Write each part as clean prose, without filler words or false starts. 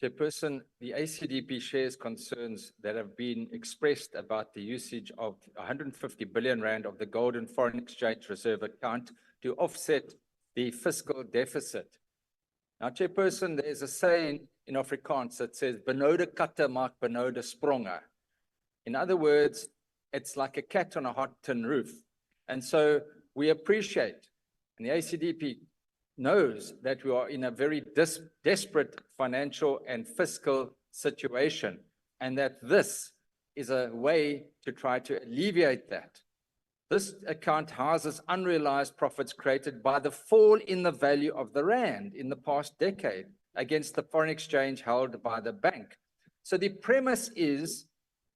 Chairperson, the ACDP shares concerns that have been expressed about the usage of 150 billion rand of the Golden Foreign Exchange Reserve account to offset the fiscal deficit. Now, Chairperson, there's a saying in Afrikaans that says, "Benode katte maak benode spronge." In other words, it's like a cat on a hot tin roof. And so we appreciate, and the ACDP knows that we are in a very desperate financial and fiscal situation, and that this is a way to try to alleviate that. This account houses unrealized profits created by the fall in the value of the rand in the past decade against the foreign exchange held by the bank. So the premise is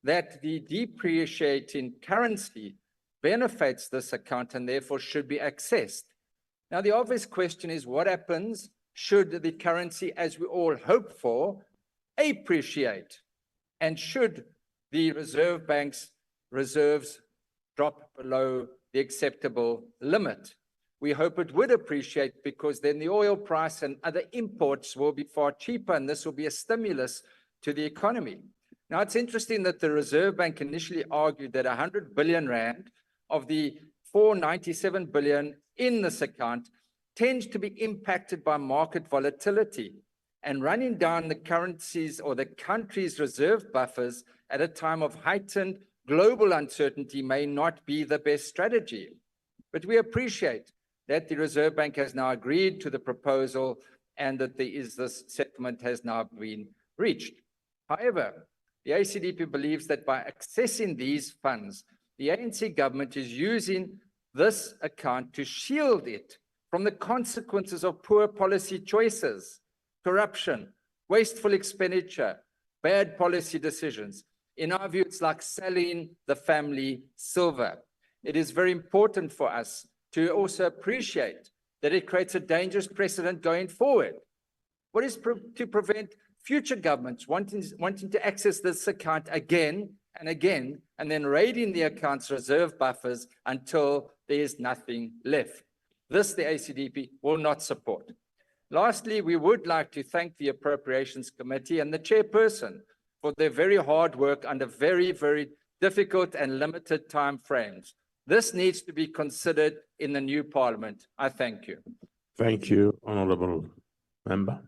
that the depreciating currency benefits this account and therefore should be accessed. Now, the obvious question is, what happens should the currency, as we all hope for, appreciate? And should the Reserve Bank's reserves drop below the acceptable limit? We hope it would appreciate, because then the oil price and other imports will be far cheaper, and this will be a stimulus to the economy. Now, it's interesting that the Reserve Bank initially argued that 100 billion rand of the 497 billion in this account tends to be impacted by market volatility, and running down the currencies or the country's reserve buffers at a time of heightened global uncertainty may not be the best strategy. But we appreciate that the Reserve Bank has now agreed to the proposal and that this settlement has now been reached. However, the ACDP believes that by accessing these funds, the ANC government is using this account to shield it from the consequences of poor policy choices, corruption, wasteful expenditure, bad policy decisions. In our view, it's like selling the family silver. It is very important for us to also appreciate that it creates a dangerous precedent going forward. What is to prevent future governments wanting to access this account again and again, and then raiding the account's reserve buffers until there is nothing left? This the ACDP will not support. Lastly, we would like to thank the Appropriations Committee and the chairperson for their very hard work under very, very difficult and limited time frames. This needs to be considered in the new Parliament. I thank you. Thank you, Honourable Member.